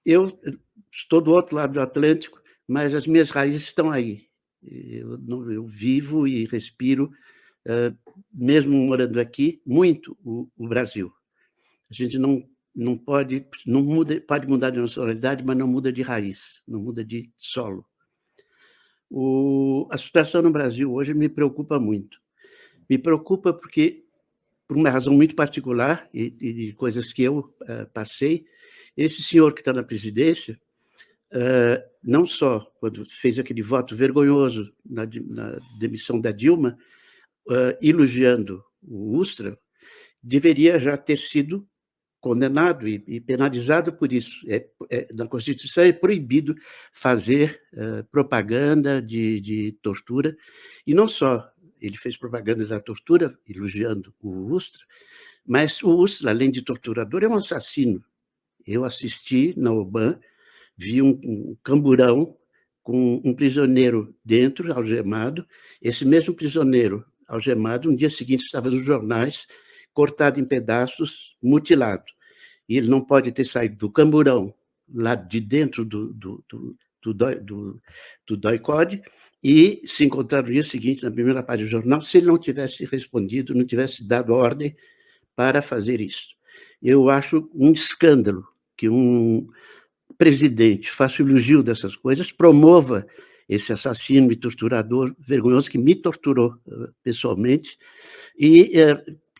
Eu estou do outro lado do Atlântico, mas as minhas raízes estão aí. Eu vivo e respiro, hã, mesmo morando aqui, muito o Brasil. A gente não pode não muda pode mudar de nacionalidade, mas não muda de raiz, não muda de solo. A situação no Brasil hoje me preocupa muito. Me preocupa porque, por uma razão muito particular e de coisas que eu, passei, esse senhor que está na presidência, não só quando fez aquele voto vergonhoso na demissão da Dilma, elogiando o Ustra, deveria já ter sido condenado e penalizado por isso. Na Constituição é proibido fazer, propaganda de tortura, e não só ele fez propaganda da tortura, elogiando o Ustra, mas o Ustra, além de torturador, é um assassino. Eu assisti na OBAN, vi um camburão com um prisioneiro dentro, algemado. Esse mesmo prisioneiro algemado, no dia seguinte estava nos jornais, cortado em pedaços, mutilado. E ele não pode ter saído do camburão, lá de dentro do DOI-CODE, e se encontrar no dia seguinte, na primeira página do jornal, se ele não tivesse respondido, não tivesse dado ordem para fazer isso. Eu acho um escândalo que um presidente faça o elogio dessas coisas, promova esse assassino e torturador vergonhoso que me torturou pessoalmente, e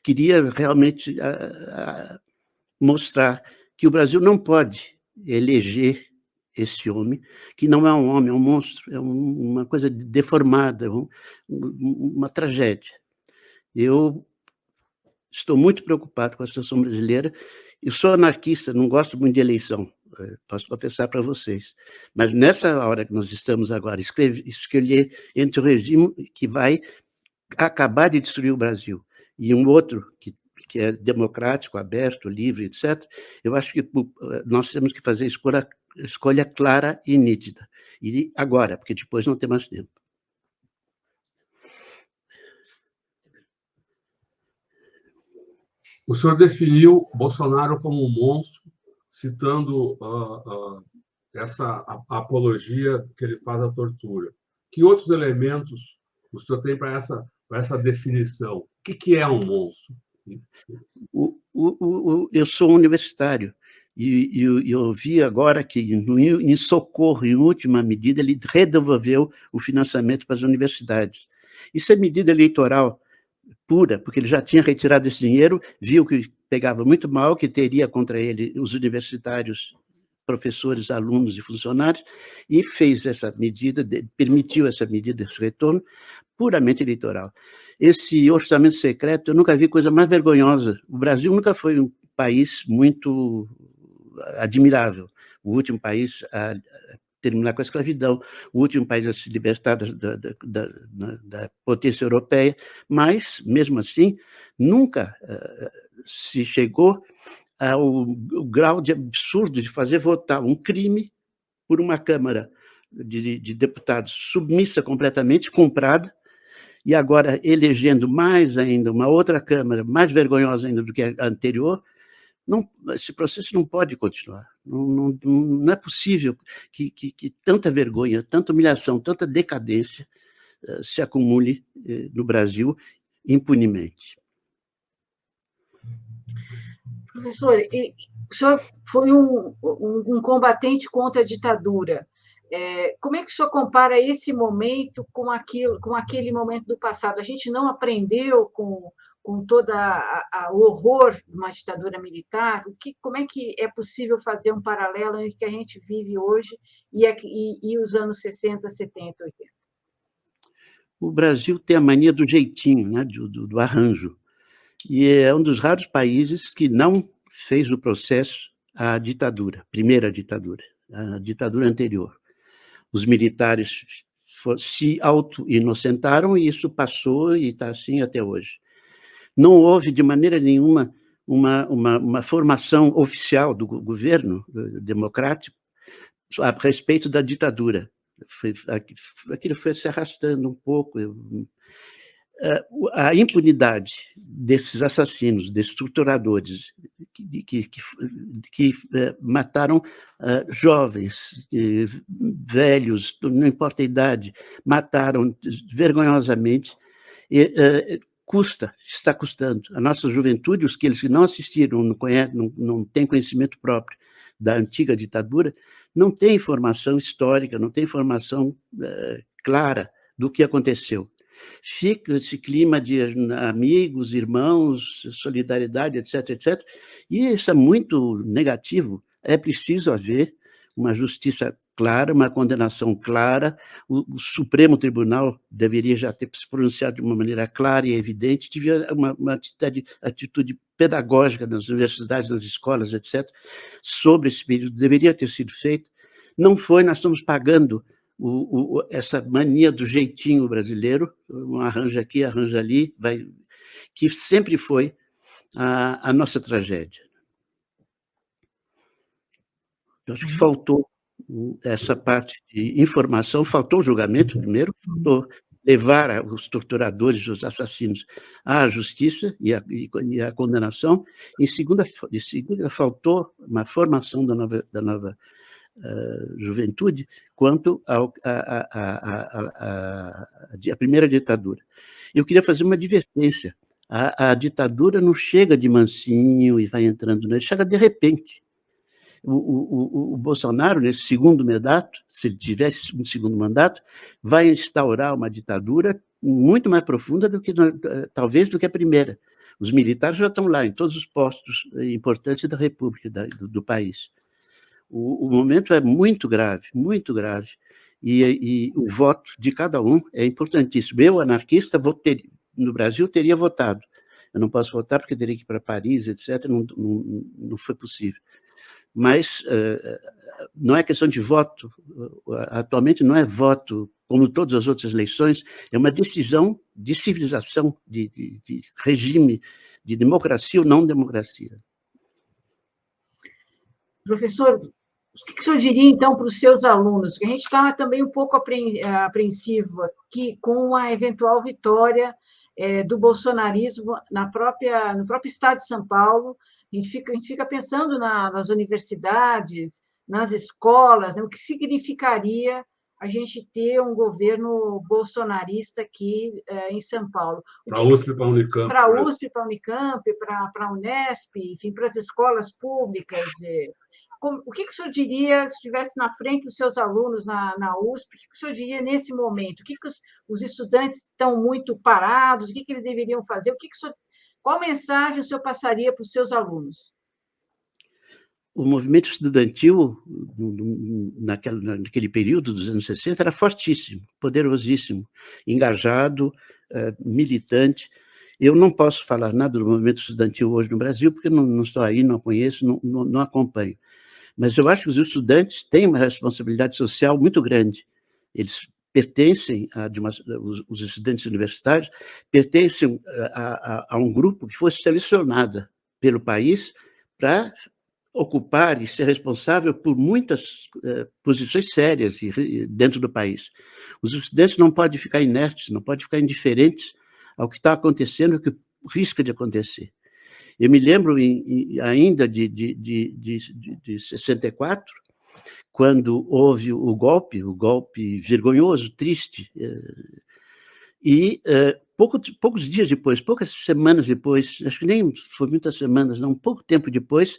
queria realmente mostrar que o Brasil não pode eleger esse homem, que não é um homem, é um monstro, é uma coisa deformada, uma tragédia. Eu estou muito preocupado com a situação brasileira. Eu sou anarquista, não gosto muito de eleição, posso confessar para vocês. Mas nessa hora que nós estamos agora, escolher entre o regime que vai acabar de destruir o Brasil e um outro que é democrático, aberto, livre, etc., eu acho que nós temos que fazer escolha clara e nítida. E agora, porque depois não tem mais tempo. O senhor definiu Bolsonaro como um monstro, citando essa apologia que ele faz à tortura. Que outros elementos o senhor tem para essa definição? O que é um monstro? Eu sou universitário e eu vi agora que, em socorro, em última medida, ele redevolveu o financiamento para as universidades. Isso é medida eleitoral pura, porque ele já tinha retirado esse dinheiro, viu que pegava muito mal, que teria contra ele os universitários, professores, alunos e funcionários, e fez essa medida, permitiu essa medida, esse retorno, puramente eleitoral. Esse orçamento secreto, eu nunca vi coisa mais vergonhosa. O Brasil nunca foi um país muito admirável. O último país a terminar com a escravidão, o último país a se libertar da potência europeia, mas, mesmo assim, nunca se chegou ao grau de absurdo de fazer votar um crime por uma Câmara de deputados submissa completamente, comprada, e agora elegendo mais ainda uma outra Câmara, mais vergonhosa ainda do que a anterior. Não, esse processo não pode continuar. Não é possível que tanta vergonha, tanta humilhação, tanta decadência se acumule no Brasil impunemente. Professor, o senhor foi um combatente contra a ditadura. Como é que o senhor compara esse momento com aquele momento do passado? A gente não aprendeu com todo o horror de uma ditadura militar? Como é que é possível fazer um paralelo entre o que a gente vive hoje e os anos 60, 70, 80? O Brasil tem a mania do jeitinho, né, do arranjo. E é um dos raros países que não fez o processo à ditadura, primeira ditadura, a ditadura anterior. Os militares se auto-inocentaram e isso passou e está assim até hoje. Não houve, de maneira nenhuma, uma formação oficial do governo democrático a respeito da ditadura. Aquilo foi se arrastando um pouco. a impunidade desses assassinos, desses torturadores, que mataram jovens, velhos, não importa a idade, mataram vergonhosamente, está custando. A nossa juventude, os que eles não assistiram, não têm conhecimento próprio da antiga ditadura, não tem informação histórica, não tem informação clara do que aconteceu. Fica esse clima de amigos, irmãos, solidariedade, etc., etc., e isso é muito negativo. É preciso haver uma justiça clara, uma condenação clara. O Supremo Tribunal deveria já ter se pronunciado de uma maneira clara e evidente, devia uma atitude pedagógica nas universidades, nas escolas, etc., sobre esse período, deveria ter sido feito. Não foi, nós estamos pagando essa mania do jeitinho brasileiro, um arranja aqui, arranja ali, que sempre foi a nossa tragédia. Eu acho que faltou essa parte de informação, faltou o julgamento primeiro, faltou levar os torturadores, os assassinos à justiça e a condenação. Em seguida, faltou uma formação da nova juventude quanto à primeira ditadura. Eu queria fazer uma advertência. A ditadura não chega de mansinho e vai entrando, não, chega de repente. O Bolsonaro, nesse segundo mandato, se ele tivesse um segundo mandato, vai instaurar uma ditadura muito mais profunda talvez do que a primeira. Os militares já estão lá, em todos os postos importantes da República, do país. O momento é muito grave, e o voto de cada um é importantíssimo. Eu, anarquista, no Brasil, teria votado. Eu não posso votar porque teria que ir para Paris, etc., não foi possível. Mas não é questão de voto, atualmente não é voto, como todas as outras eleições, é uma decisão de civilização, de regime, de democracia ou não democracia. Professor, o que o senhor diria, então, para os seus alunos? Porque a gente está também um pouco apreensivo aqui com a eventual vitória do bolsonarismo no próprio estado de São Paulo. A gente fica pensando nas universidades, nas escolas, né? O que significaria a gente ter um governo bolsonarista aqui em São Paulo. Para a USP, para a Unicamp. Para a USP, para a Unicamp, para a Unesp, enfim, para as escolas públicas. O que o senhor diria se estivesse na frente dos seus alunos na USP? O que o senhor diria nesse momento? O que os estudantes estão muito parados? O que eles deveriam fazer? Qual mensagem o senhor passaria para os seus alunos? O movimento estudantil, naquele período dos anos 60, era fortíssimo, poderosíssimo, engajado, militante. Eu não posso falar nada do movimento estudantil hoje no Brasil, porque não estou aí, não conheço, não acompanho. Mas eu acho que os estudantes têm uma responsabilidade social muito grande. Eles pertencem, os estudantes universitários, pertencem a um grupo que foi selecionado pelo país para ocupar e ser responsável por muitas posições sérias dentro do país. Os estudantes não podem ficar inertes, não podem ficar indiferentes ao que está acontecendo, ao que risca de acontecer. Eu me lembro ainda de 64, quando houve o golpe vergonhoso, triste, e poucos dias depois, poucas semanas depois, acho que nem foi muitas semanas, não, pouco tempo depois,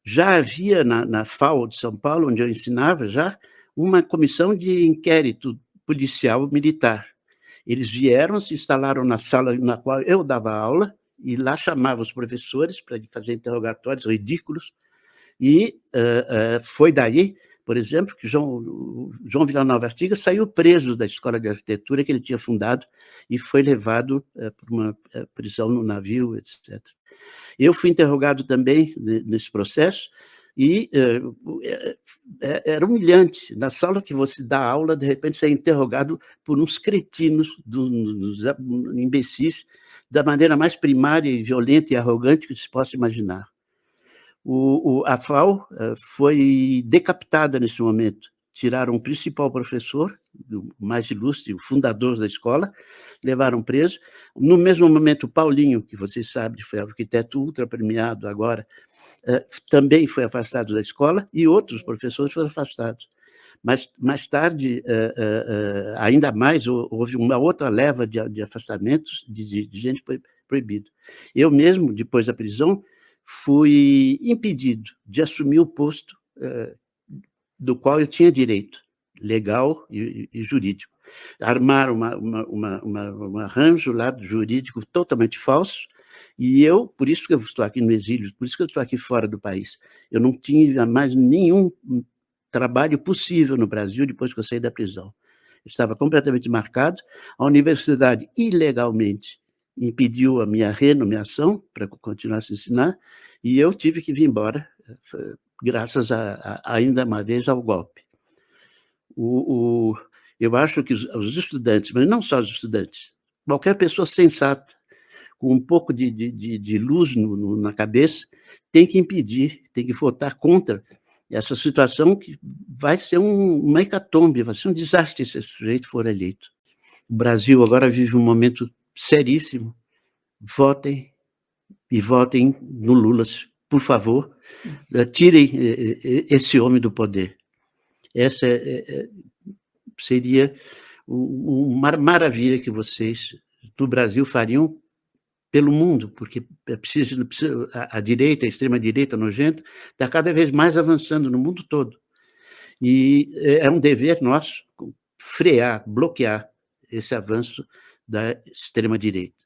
já havia na FAO de São Paulo, onde eu ensinava já, uma comissão de inquérito policial militar. Eles vieram, se instalaram na sala na qual eu dava aula, e lá chamava os professores para fazer interrogatórios ridículos, e foi daí, por exemplo, que João Villanova Artigas saiu preso da Escola de Arquitetura que ele tinha fundado e foi levado para uma prisão no navio, etc. Eu fui interrogado também nesse processo, e era humilhante. Na sala que você dá aula, de repente você é interrogado por uns cretinos, uns imbecis, da maneira mais primária e violenta e arrogante que se possa imaginar. A FAO foi decapitada nesse momento. Tiraram o principal professor do mais ilustre, o fundador da escola, levaram preso. No mesmo momento, o Paulinho, que vocês sabem, foi arquiteto ultra premiado agora, também foi afastado da escola, e outros professores foram afastados. Mas, mais tarde, ainda mais, houve uma outra leva de afastamentos de gente proibida. Eu mesmo, depois da prisão, fui impedido de assumir o posto do qual eu tinha direito, legal e jurídico. Armaram um arranjo lá jurídico totalmente falso, e eu, por isso que eu estou aqui no exílio, por isso que eu estou aqui fora do país. Eu não tinha mais nenhum trabalho possível no Brasil depois que eu saí da prisão. Eu estava completamente marcado, a universidade ilegalmente impediu a minha renomeação para que eu continuasse a ensinar, e eu tive que vir embora, graças ainda uma vez ao golpe. Eu acho que os estudantes, mas não só os estudantes, qualquer pessoa sensata, com um pouco de luz na cabeça, tem que impedir, tem que votar contra essa situação que vai ser uma hecatombe, vai ser um desastre se esse sujeito for eleito. O Brasil agora vive um momento seríssimo. Votem e votem no Lula, por favor. Tirem esse homem do poder. Essa seria uma maravilha que vocês do Brasil fariam pelo mundo, porque a direita, a extrema-direita nojenta, está cada vez mais avançando no mundo todo. E é um dever nosso frear, bloquear esse avanço da extrema-direita.